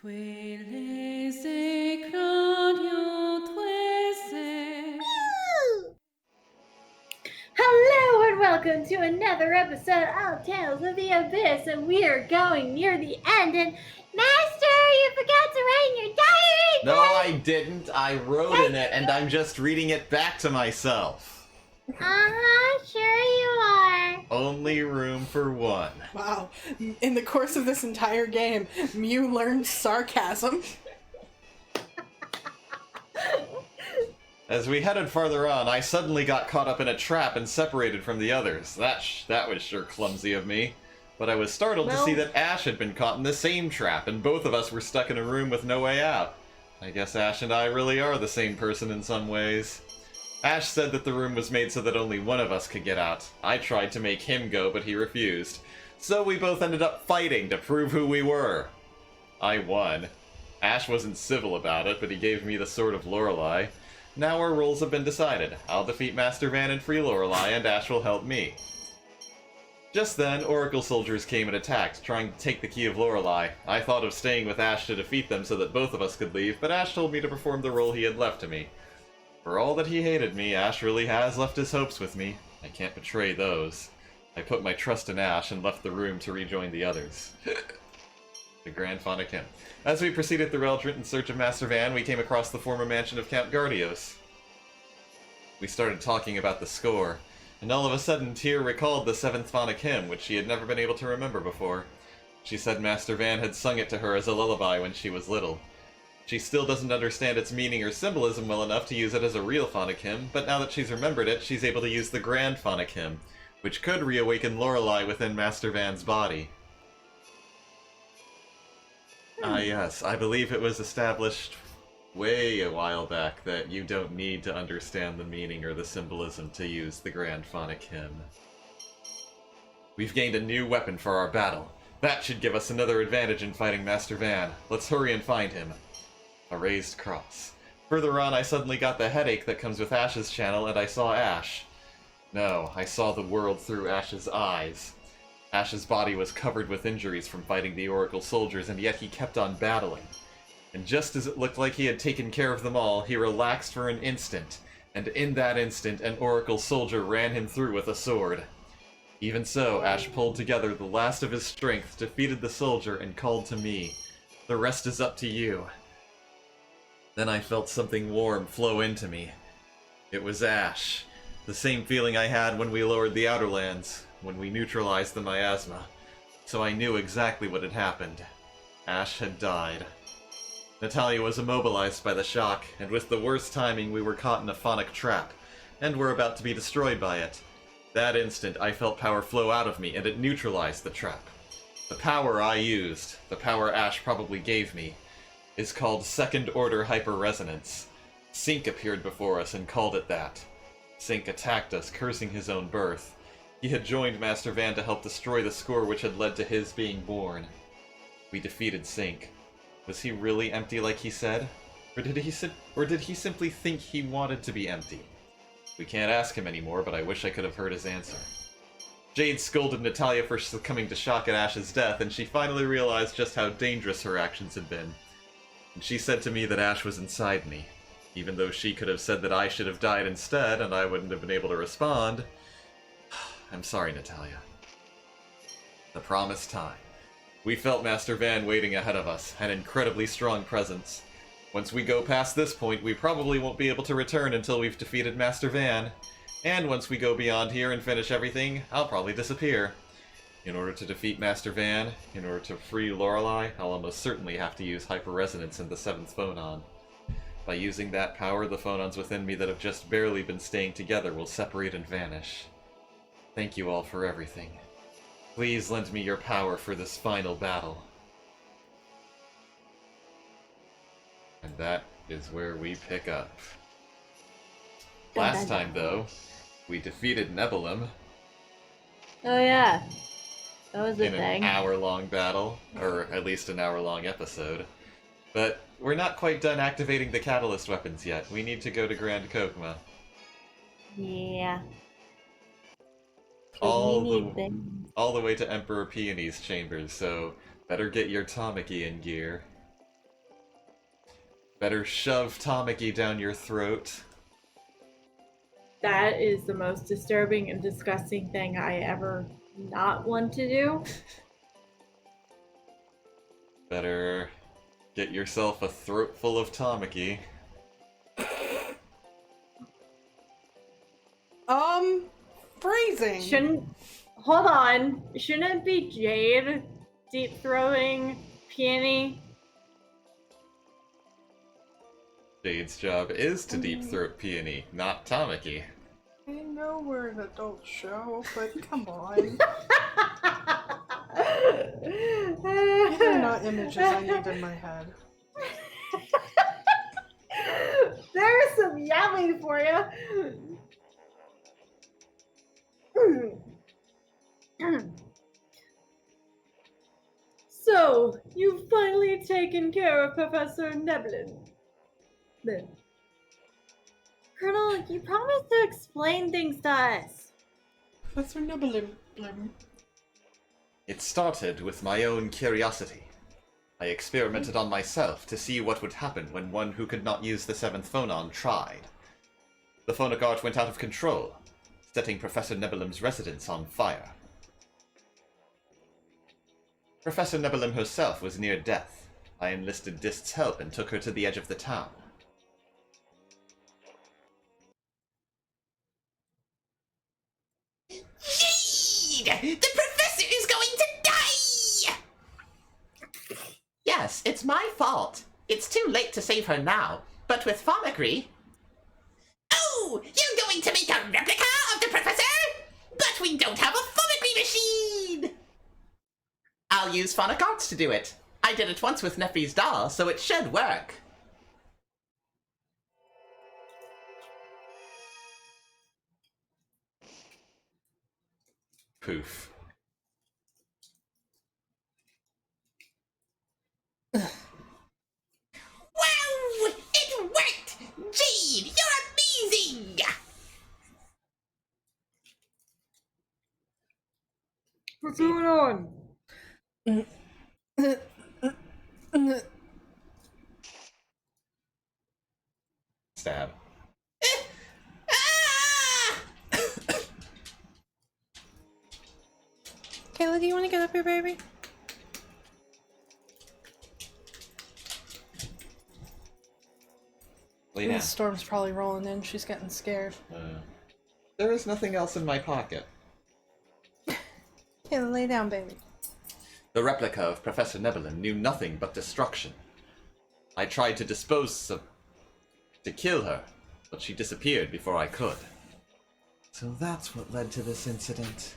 Hello and welcome to another episode of Tales of the Abyss, and we are going near the end, and Master, you forgot to write in your diary! No, I didn't. I wrote in it, and I'm just reading it back to myself. Sure you are. Only room for one. Wow. In the course of this entire game, Mew learned sarcasm. As we headed farther on, I suddenly got caught up in a trap and separated from the others. That was sure clumsy of me. But I was startled to see that Ash had been caught in the same trap, and both of us were stuck in a room with no way out. I guess Ash and I really are the same person in some ways. Ash said that the room was made so that only one of us could get out. I tried to make him go, but he refused. So we both ended up fighting to prove who we were. I won. Ash wasn't civil about it, but he gave me the Sword of Lorelei. Now our roles have been decided. I'll defeat Master Van and free Lorelei, and Ash will help me. Just then, Oracle soldiers came and attacked, trying to take the key of Lorelei. I thought of staying with Ash to defeat them so that both of us could leave, but Ash told me to perform the role he had left to me. For all that he hated me, Ash really has left his hopes with me. I can't betray those. I put my trust in Ash and left the room to rejoin the others. The Grand Fonic Hynn. As we proceeded through Eldritch in search of Master Van, we came across the former mansion of Count Gardios. We started talking about the score, and all of a sudden Tyr recalled the 7th Fonic hymn, which she had never been able to remember before. She said Master Van had sung it to her as a lullaby when she was little. She still doesn't understand its meaning or symbolism well enough to use it as a real Fonic hymn, but now that she's remembered it, she's able to use the Grand Fonic hymn, which could reawaken Lorelei within Master Van's body. Yes, I believe it was established way a while back that you don't need to understand the meaning or the symbolism to use the Grand Fonic hymn. We've gained a new weapon for our battle. That should give us another advantage in fighting Master Van. Let's hurry and find him. A raised cross. Further on, I suddenly got the headache that comes with Ash's channel, and I saw Ash. No, I saw the world through Ash's eyes. Ash's body was covered with injuries from fighting the Oracle soldiers, and yet he kept on battling. And just as it looked like he had taken care of them all, he relaxed for an instant, and in that instant an Oracle soldier ran him through with a sword. Even so, Ash pulled together the last of his strength, defeated the soldier, and called to me. The rest is up to you. Then I felt something warm flow into me. It was Ash. The same feeling I had when we lowered the Outer Lands, when we neutralized the miasma. So I knew exactly what had happened. Ash had died. Natalia was immobilized by the shock, and with the worst timing we were caught in a Fonic trap, and were about to be destroyed by it. That instant I felt power flow out of me, and it neutralized the trap. The power I used, the power Ash probably gave me, is called Second Order Hyperresonance. Sync appeared before us and called it that. Sync attacked us, cursing his own birth. He had joined Master Van to help destroy the score which had led to his being born. We defeated Sync. Was he really empty like he said? Or did he simply think he wanted to be empty? We can't ask him anymore, but I wish I could have heard his answer. Jade scolded Natalia for succumbing to shock at Ash's death, and she finally realized just how dangerous her actions had been. And she said to me that Ash was inside me, even though she could have said that I should have died instead, and I wouldn't have been able to respond. I'm sorry, Natalia. The Promised Tine. We felt Master Van waiting ahead of us, an incredibly strong presence. Once we go past this point, we probably won't be able to return until we've defeated Master Van. And once we go beyond here and finish everything, I'll probably disappear. In order to defeat Master Van, in order to free Lorelei, I'll almost certainly have to use Hyperresonance in the 7th Phonon. By using that power, the phonons within me that have just barely been staying together will separate and vanish. Thank you all for everything. Please lend me your power for this final battle. And that is where we pick up. Last time, though, we defeated Nebulum. Oh yeah. That was a in thing. An hour-long battle, or at least an hour-long episode. But we're not quite done activating the catalyst weapons yet. We need to go to Grand Kokma. Yeah. All the way to Emperor Peony's chambers, so better get your Tamaki in gear. Better shove Tamaki down your throat. That is the most disturbing and disgusting thing I ever not want to do. Better get yourself a throat full of Tamaki. Phrasing. Hold on. Shouldn't it be Jade deep throwing Peony? Jade's job is to deep throat Peony, not Tamaki. I know we're an adult show, but come on. These are not images I need in my head. There's some yummy for you. So, you've finally taken care of Professor Neblin. Then. Colonel, you promised to explain things to us. Professor Neblin. It started with my own curiosity. I experimented on myself to see what would happen when one who could not use the seventh phonon tried. The Fonic art went out of control, setting Professor Nebulim's residence on fire. Professor Nebulim herself was near death. I enlisted Dist's help and took her to the edge of the town. Jade! The professor is going to die! Yes, it's my fault. It's too late to save her now, but with Fomicry... Oh! You're going to make a replica of the professor? But we don't have a Fomicry machine! I'll use Fonic Arts to do it. I did it once with Neffy's doll, so it should work. Poof. Wow! It worked! Jade, you're amazing! What's going on? Stab. Ah! Kayla, do you want to get up here, baby? Lay The down. storm's probably rolling in. She's getting scared. There is nothing else in my pocket. Kayla, lay down, baby. The replica of Professor Nebulim knew nothing but destruction. I tried to to kill her, but she disappeared before I could. So that's what led to this incident.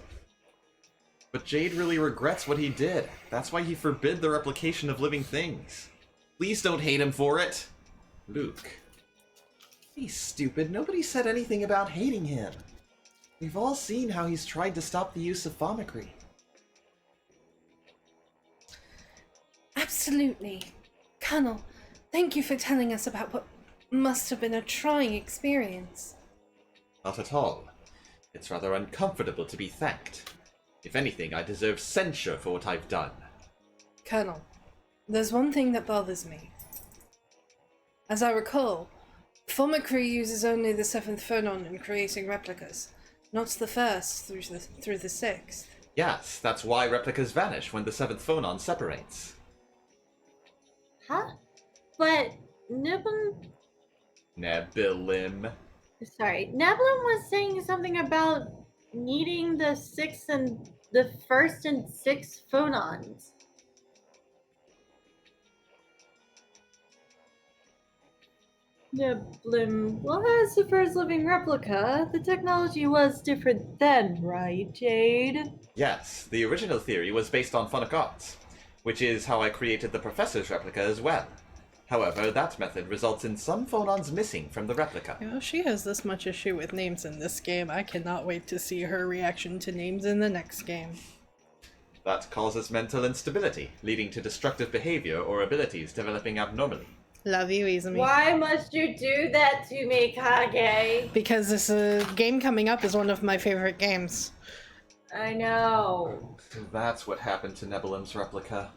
But Jade really regrets what he did. That's why he forbid the replication of living things. Please don't hate him for it. Luke. He's stupid. Nobody said anything about hating him. We've all seen how he's tried to stop the use of Fomicry. Absolutely. Colonel, thank you for telling us about what must have been a trying experience. Not at all. It's rather uncomfortable to be thanked. If anything, I deserve censure for what I've done. Colonel, there's one thing that bothers me. As I recall, Fomicry uses only the seventh phonon in creating replicas, not the first through the sixth. Yes, that's why replicas vanish when the seventh phonon separates. Huh? But Neblin Nebulim. was saying something about needing the first and sixth phonons. Neblin, well, as the first living replica, the technology was different then, right, Jade? Yes, the original theory was based on Fonic Arts, which is how I created the Professor's replica as well. However, that method results in some phonons missing from the replica. You know, she has this much issue with names in this game. I cannot wait to see her reaction to names in the next game. That causes mental instability, leading to destructive behavior or abilities developing abnormally. Love you, Izumi. Why must you do that to me, Kage? Because this game coming up is one of my favorite games. I know. So that's what happened to Nebulim's replica.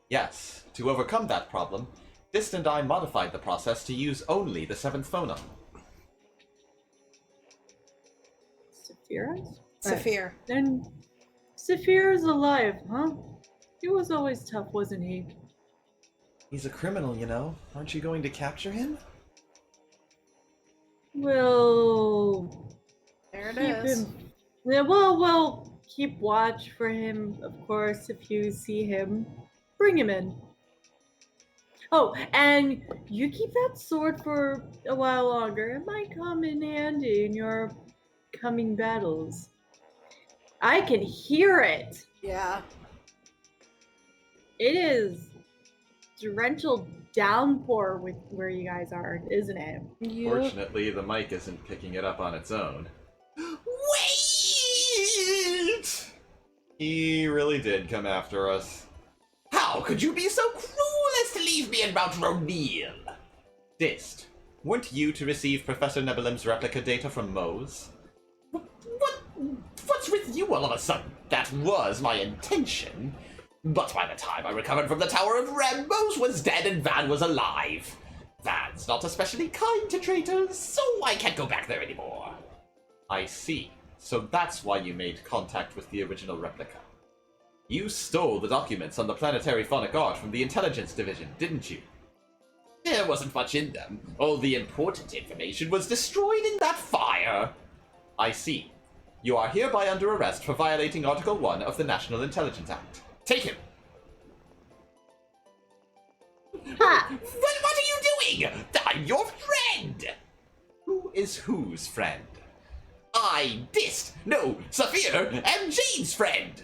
Yes, to overcome that problem, Dist and I modified the process to use only the 7th phonon. Sephiroth? Saphir. Then Saphir's alive, huh? He was always tough, wasn't he? He's a criminal, you know. Aren't you going to capture him? Well, There it keep is. him. Yeah, we'll keep watch for him, of course. If you see him, bring him in. Oh, and you keep that sword for a while longer. It might come in handy in your coming battles. I can hear it. Yeah. It is torrential downpour with where you guys are, isn't it? Yup. Fortunately, the mic isn't picking it up on its own. Wait! He really did come after us. How could you be so cruel as to leave me in Mount Ronil? Dist, weren't you to receive Professor Nebulim's replica data from Mose? What's with you all of a sudden? That was my intention. But by the time I recovered from the Tower of Rem, Mose was dead and Van was alive. Van's not especially kind to traitors, so I can't go back there anymore. I see. So that's why you made contact with the original replica. You stole the documents on the planetary phonic art from the intelligence division, didn't you? There wasn't much in them. All the important information was destroyed in that fire. I see. You are hereby under arrest for violating Article 1 of the National Intelligence Act. Take him. Ha! What are you doing? I'm your friend. Who is whose friend? Saphir, am Jade's friend.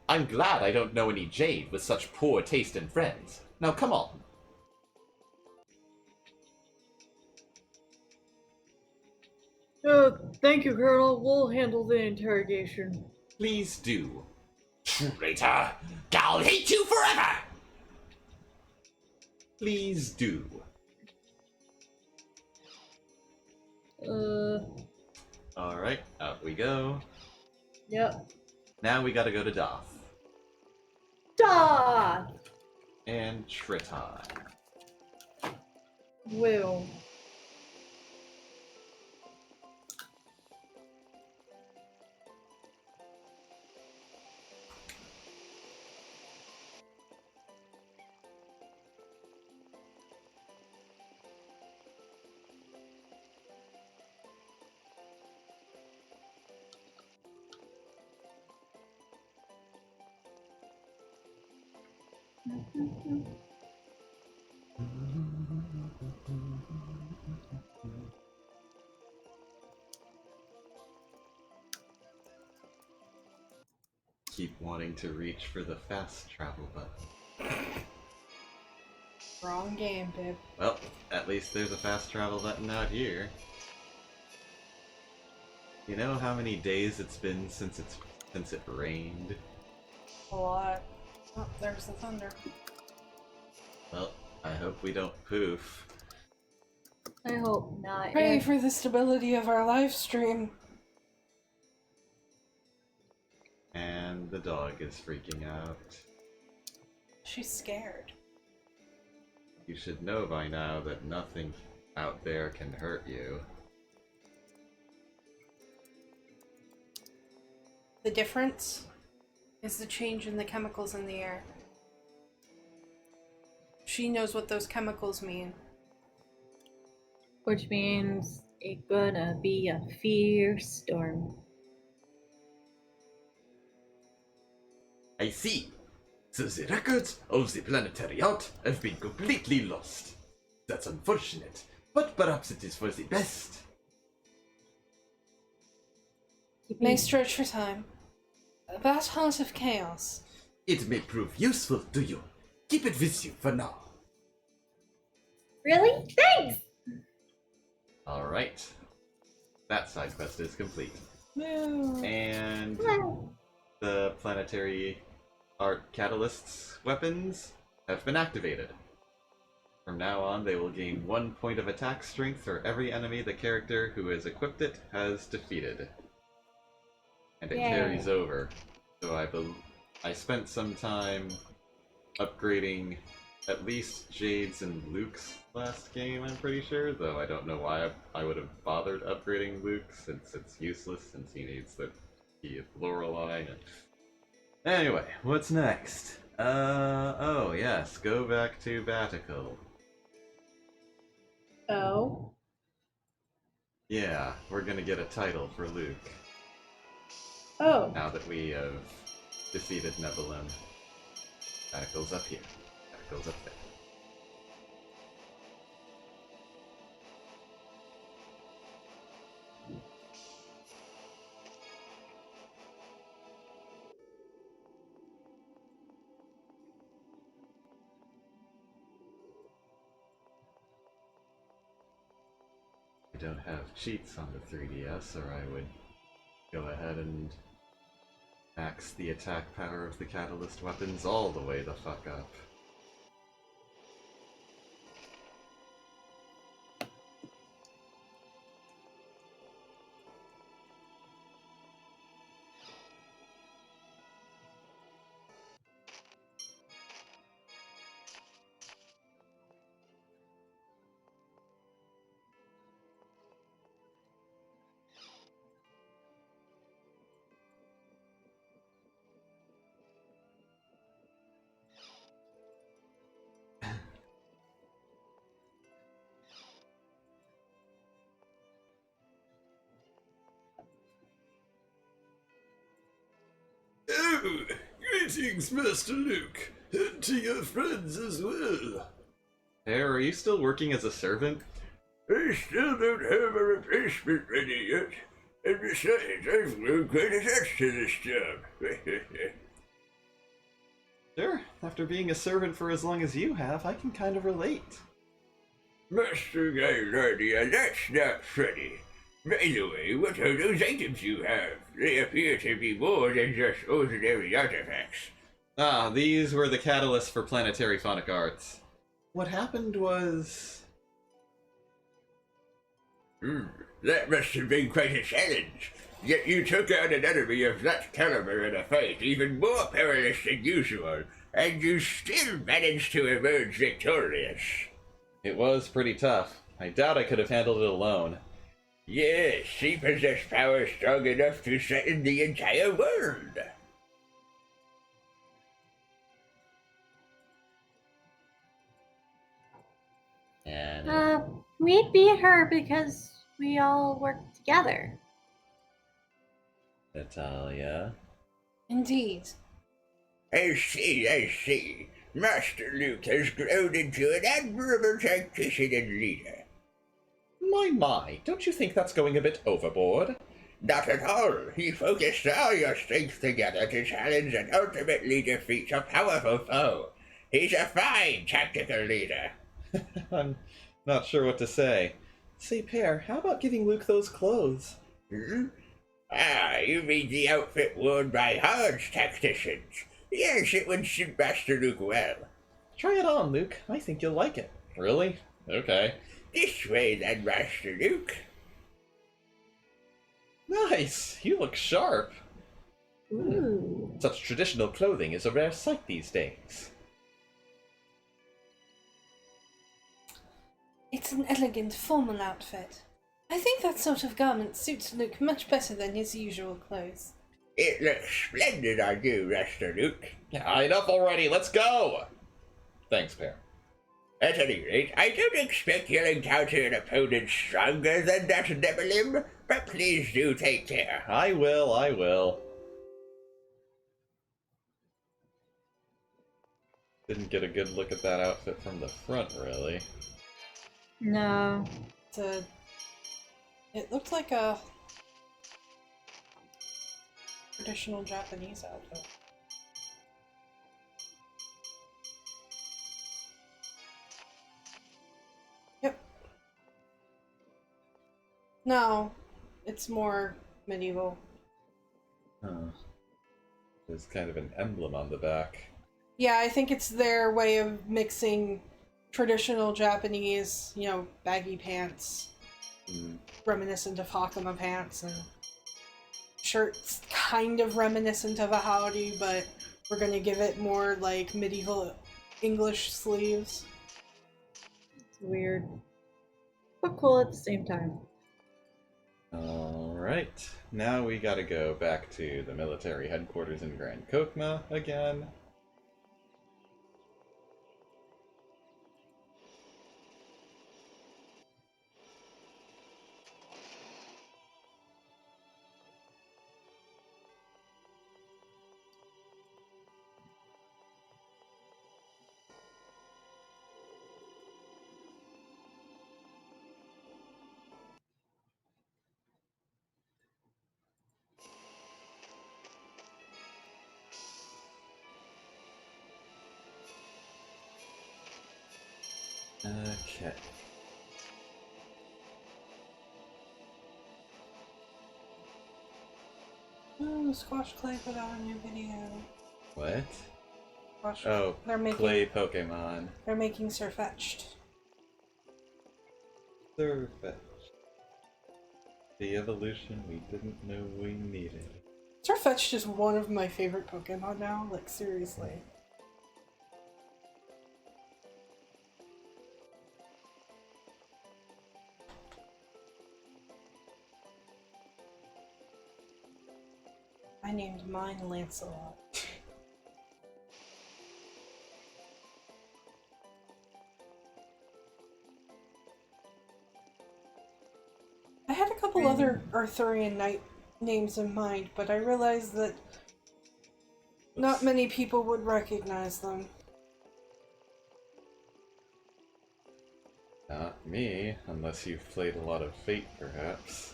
I'm glad I don't know any Jade with such poor taste in friends. Now come on. Thank you, Colonel. We'll handle the interrogation. Please do. Traitor, I'll hate you forever. Please do. Alright, out we go. Yep. Now we gotta go to Doth. Da! And Triton. Will. Keep wanting to reach for the fast travel button. Wrong game, babe. Well, at least there's a fast travel button out here. You know how many days it's been since it rained? A lot. Oh, there's the thunder. Well, I hope we don't poof. I hope not. Pray for the stability of our live stream. And the dog is freaking out. She's scared. You should know by now that nothing out there can hurt you. The difference is the change in the chemicals in the air. She knows what those chemicals mean. Which means it's gonna be a fierce storm. I see. So the records of the planetary art have been completely lost. That's unfortunate, but perhaps it is for the best. It may stretch for time. That heart of chaos. It may prove useful to you. Keep it with you for now. Really? Thanks! Alright. That side quest is complete. Moo. And the planetary art catalyst's weapons have been activated. From now on, they will gain 1 point of attack strength for every enemy the character who has equipped it has defeated. And it Yay. carries over. So I spent some time upgrading at least Jade's and Luke's last game, I'm pretty sure, though I don't know why I would have bothered upgrading Luke, since it's useless, since he needs the key of Lorelei. Anyway, what's next? Oh yes, go back to Batical. Oh. Yeah, we're gonna get a title for Luke, Oh. now that we have defeated Nebulum. Batical's up here. Batical's up there. I don't have cheats on the 3DS, or I would go ahead and max the attack power of the catalyst weapons all the way the fuck up. Oh, greetings, Master Luke, and to your friends as well. Hey, are you still working as a servant? I still don't have a replacement ready yet, and besides, I've grown quite attached to this job. Sure, after being a servant for as long as you have, I can kind of relate. Master Gylardia, that's not funny. By the way, what are those items you have? They appear to be more than just ordinary artifacts. Ah, these were the catalysts for planetary Fonic arts. What happened was... That must have been quite a challenge. Yet you took on an enemy of that caliber in a fight even more perilous than usual, and you still managed to emerge victorious. It was pretty tough. I doubt I could have handled it alone. Yes, she possessed power strong enough to threaten the entire world. And We beat her because we all worked together. Natalia... Indeed. I see. Master Luke has grown into an admirable tactician and leader. My, don't you think that's going a bit overboard? Not at all. He focused all your strength together to challenge and ultimately defeat a powerful foe. He's a fine tactical leader. I'm not sure what to say. Say, Pear, how about giving Luke those clothes? Ah, you mean the outfit worn by Hodge tacticians? Yes, it would suit Master Luke well. Try it on, Luke. I think you'll like it. Really? Okay. This way then, Master Luke. Nice! You look sharp. Ooh. Such traditional clothing is a rare sight these days. It's an elegant, formal outfit. I think that sort of garment suits Luke much better than his usual clothes. It looks splendid on you, Master Luke. Enough already, let's go! Thanks, Pear. At any rate, I don't expect you'll encounter an opponent stronger than that Nebulum, but please do take care. I will. Didn't get a good look at that outfit from the front, really. No. It looked like a traditional Japanese outfit. Yep. No, it's more medieval. Huh. There's kind of an emblem on the back. Yeah, I think it's their way of mixing traditional Japanese, baggy pants, reminiscent of Hakama pants, and shirts kind of reminiscent of a howdy, but we're gonna give it more like medieval English sleeves. It's weird. But cool at the same time. Alright, now we gotta go back to the military headquarters in Grand Kokma again. Okay. Oh, Squash Clay put out a new video. What? Squash. Oh, They're making. clay Pokemon. They're making Sirfetch'd. Surfetch. The evolution we didn't know we needed. Sirfetch'd is one of my favorite Pokemon now. Like seriously. I named mine Lancelot. I had a couple other Arthurian knight names in mind, but I realized that not many people would recognize them. Not me, unless you've played a lot of Fate, perhaps.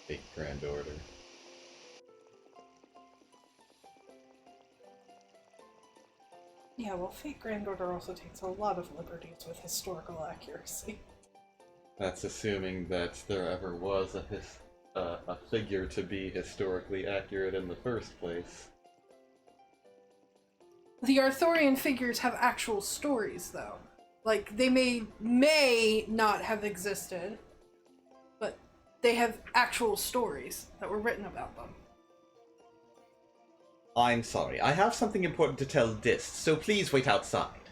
Fate Grand Order. Yeah, well, Fate Grand Order also takes a lot of liberties with historical accuracy. That's assuming that there ever was a figure to be historically accurate in the first place. The Arthurian figures have actual stories, though. Like, they may not have existed, but they have actual stories that were written about them. I'm sorry, I have something important to tell Dist, so please wait outside.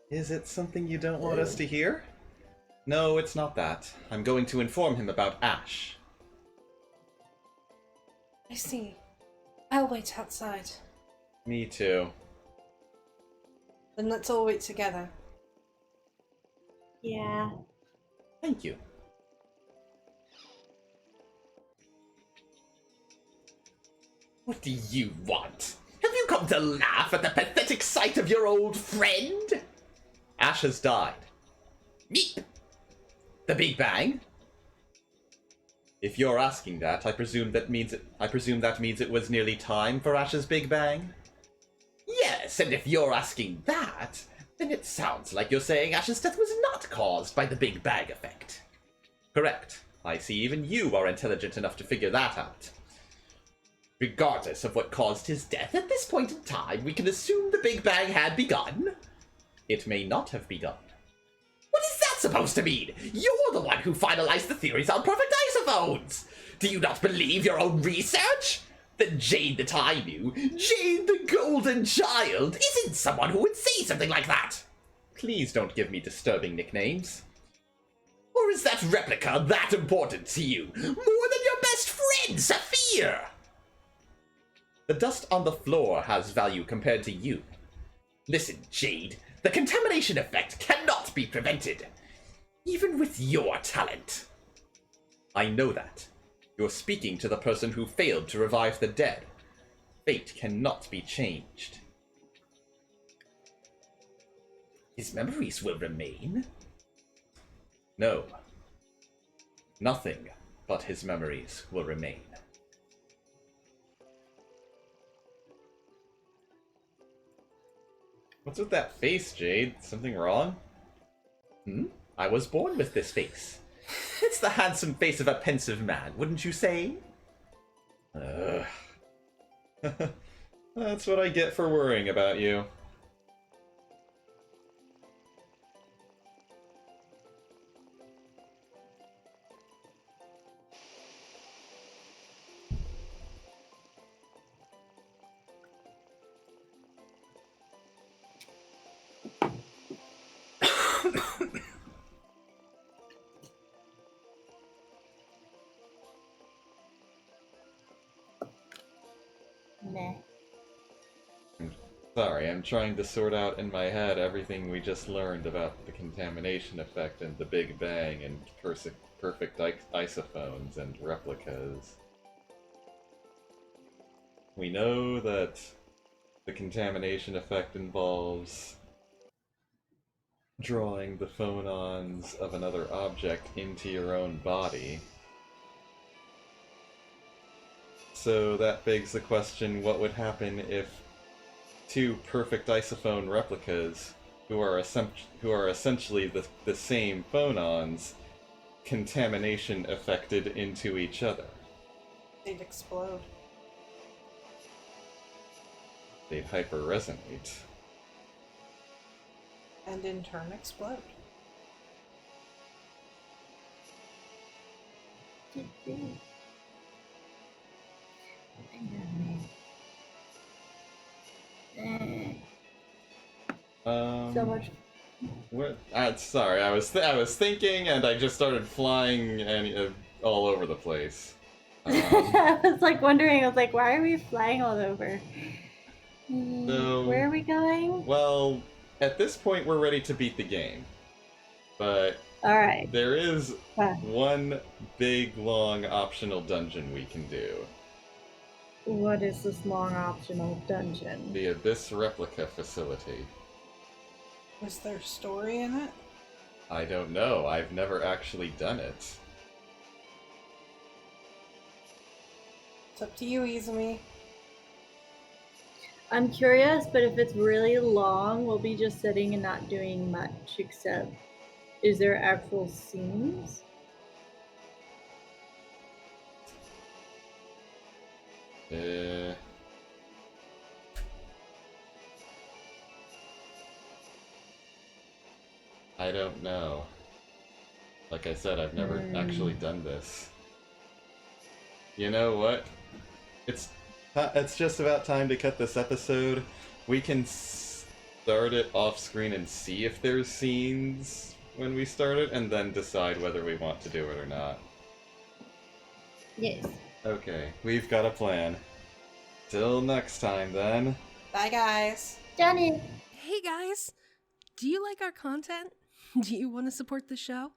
Is it something you don't want us to hear? No, it's not that. I'm going to inform him about Ash. I see. I'll wait outside. Me too. Then let's all wait together. Yeah. Thank you. What do you want? Have you come to laugh at the pathetic sight of your old friend? Ash has died. Yeep. The Big Bang? If you're asking that, I presume that means it was nearly time for Ash's Big Bang? Yes, and if you're asking that, then it sounds like you're saying Ash's death was not caused by the Big Bang effect. Correct. I see even you are intelligent enough to figure that out. Regardless of what caused his death, at this point in time, we can assume the Big Bang had begun. It may not have begun. What is that supposed to mean? You're the one who finalized the theories on perfect isophones! Do you not believe your own research? That Jade the Time You, Jade the Golden Child, isn't someone who would say something like that! Please don't give me disturbing nicknames. Or is that replica that important to you? More than your best friend, Saphir? The dust on the floor has value compared to you. Listen, Jade, the contamination effect cannot be prevented. Even with your talent. I know that. You're speaking to the person who failed to revive the dead. Fate cannot be changed. His memories will remain. No. Nothing but his memories will remain. What's with that face, Jade? Something wrong? I was born with this face. It's the handsome face of a pensive man, wouldn't you say? That's what I get for worrying about you. Sorry, I'm trying to sort out in my head everything we just learned about the contamination effect and the Big Bang and perfect isophones and replicas. We know that the contamination effect involves drawing the phonons of another object into your own body. So that begs the question, what would happen if two perfect isophone replicas, who are essentially the same phonons, contamination affected into each other? They'd explode. They'd hyperresonate. And in turn explode. So much. What? Sorry, I was thinking, and I just started flying and all over the place. I was like wondering, I was like, why are we flying all over? So, Where are we going? well, at this point, we're ready to beat the game, but Alright. there is Huh. one big, long optional dungeon we can do. What is this long optional dungeon? The Abyss Replica Facility. Was there story in it? I don't know. I've never actually done it. It's up to you, Izumi. I'm curious, but if it's really long, we'll be just sitting and not doing much, except, is there actual scenes? I don't know. Like I said, I've never actually done this. You know what? It's just about time to cut this episode. We can start it off screen and see if there's scenes when we start it, and then decide whether we want to do it or not. Yes. Okay, we've got a plan. Till next time, then. Bye, guys. Done it. Hey guys! Do you like our content? Do you want to support the show?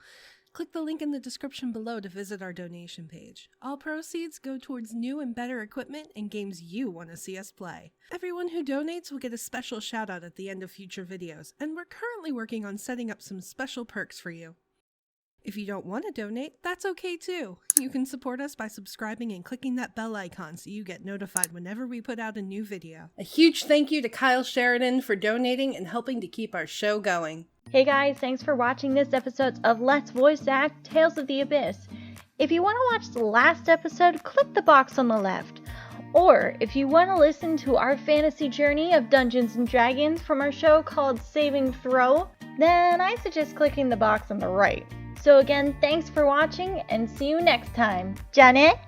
Click the link in the description below to visit our donation page. All proceeds go towards new and better equipment and games you want to see us play. Everyone who donates will get a special shout out at the end of future videos, and we're currently working on setting up some special perks for you. If you don't want to donate, that's okay too. You can support us by subscribing and clicking that bell icon so you get notified whenever we put out a new video. A huge thank you to Kyle Sheridan for donating and helping to keep our show going. Hey guys, thanks for watching this episode of Let's Voice Act Tales of the Abyss. If you want to watch the last episode, click the box on the left. Or if you want to listen to our fantasy journey of Dungeons and Dragons from our show called Saving Throw, then I suggest clicking the box on the right. So again, thanks for watching and see you next time. Janet?